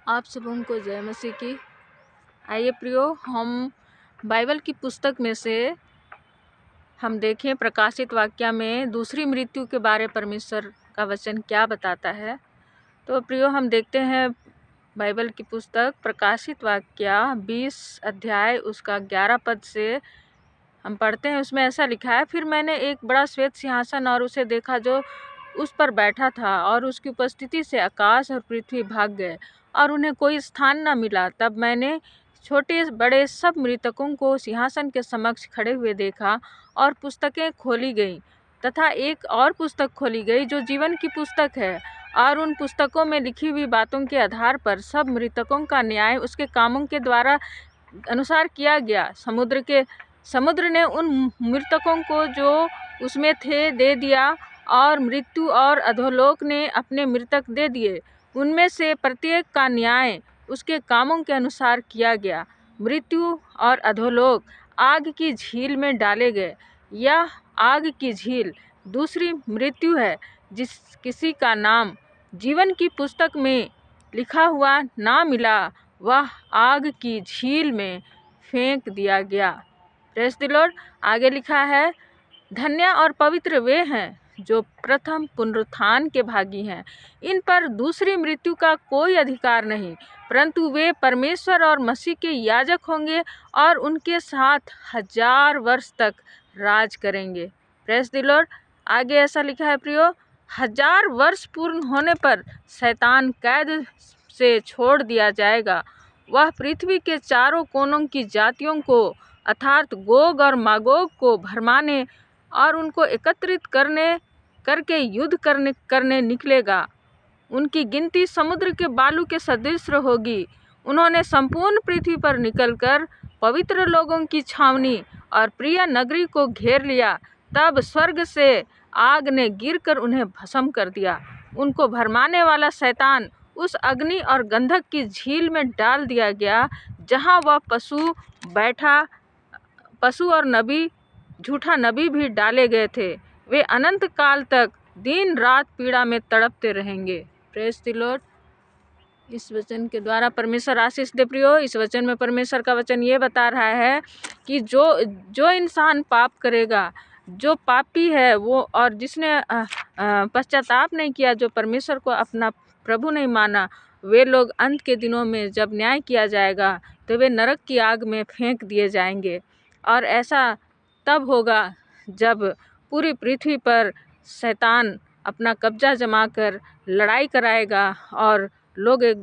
आप सबों को जय मसीह की। आइए प्रियो, हम बाइबल की पुस्तक में से हम देखें प्रकाशित वाक्य में दूसरी मृत्यु के बारे परमेश्वर का वचन क्या बताता है। तो प्रियो, हम देखते हैं बाइबल की पुस्तक प्रकाशित वाक्य 20 अध्याय उसका 11 पद से हम पढ़ते हैं। उसमें ऐसा लिखा है, फिर मैंने एक बड़ा श्वेत सिंहासन और उसे देखा जो उस पर बैठा था, और उसकी उपस्थिति से आकाश और पृथ्वी भाग गए और उन्हें कोई स्थान न मिला। तब मैंने छोटे बड़े सब मृतकों को सिंहासन के समक्ष खड़े हुए देखा, और पुस्तकें खोली गईं, तथा एक और पुस्तक खोली गई जो जीवन की पुस्तक है, और उन पुस्तकों में लिखी हुई बातों के आधार पर सब मृतकों का न्याय उसके कामों के द्वारा अनुसार किया गया। समुद्र ने उन मृतकों को जो उसमें थे दे दिया, और मृत्यु और अधोलोक ने अपने मृतक दे दिए। उनमें से प्रत्येक का न्याय उसके कामों के अनुसार किया गया। मृत्यु और अधोलोक आग की झील में डाले गए। यह आग की झील दूसरी मृत्यु है। जिस किसी का नाम जीवन की पुस्तक में लिखा हुआ ना मिला, वह आग की झील में फेंक दिया गया। Praise the Lord. आगे लिखा है, धन्य और पवित्र वे हैं जो प्रथम पुनरुत्थान के भागी हैं। इन पर दूसरी मृत्यु का कोई अधिकार नहीं, परंतु वे परमेश्वर और मसीह के याजक होंगे और उनके साथ 1000 वर्ष तक राज करेंगे। Praise the Lord. आगे ऐसा लिखा है प्रियो, 1000 वर्ष पूर्ण होने पर शैतान कैद से छोड़ दिया जाएगा। वह पृथ्वी के चारों कोनों की जातियों को अर्थात गोग और मागोग को भरमाने और उनको एकत्रित करके युद्ध करने निकलेगा। उनकी गिनती समुद्र के बालू के सदृश होगी। उन्होंने संपूर्ण पृथ्वी पर निकलकर पवित्र लोगों की छावनी और प्रिय नगरी को घेर लिया। तब स्वर्ग से आग ने गिरकर उन्हें भस्म कर दिया। उनको भरमाने वाला शैतान उस अग्नि और गंधक की झील में डाल दिया गया, जहां वह पशु और झूठा नबी भी डाले गए थे। वे अनंत काल तक दिन रात पीड़ा में तड़पते रहेंगे। Praise the Lord. इस वचन के द्वारा परमेश्वर आशीष दे प्रियो। इस वचन में परमेश्वर का वचन ये बता रहा है कि जो इंसान पाप करेगा, जो पापी है वो, और जिसने पश्चाताप नहीं किया, जो परमेश्वर को अपना प्रभु नहीं माना, वे लोग अंत के दिनों में जब न्याय किया जाएगा तो वे नरक की आग में फेंक दिए जाएंगे। और ऐसा तब होगा जब पूरी पृथ्वी पर शैतान अपना कब्जा जमाकर लड़ाई कराएगा और लोग एक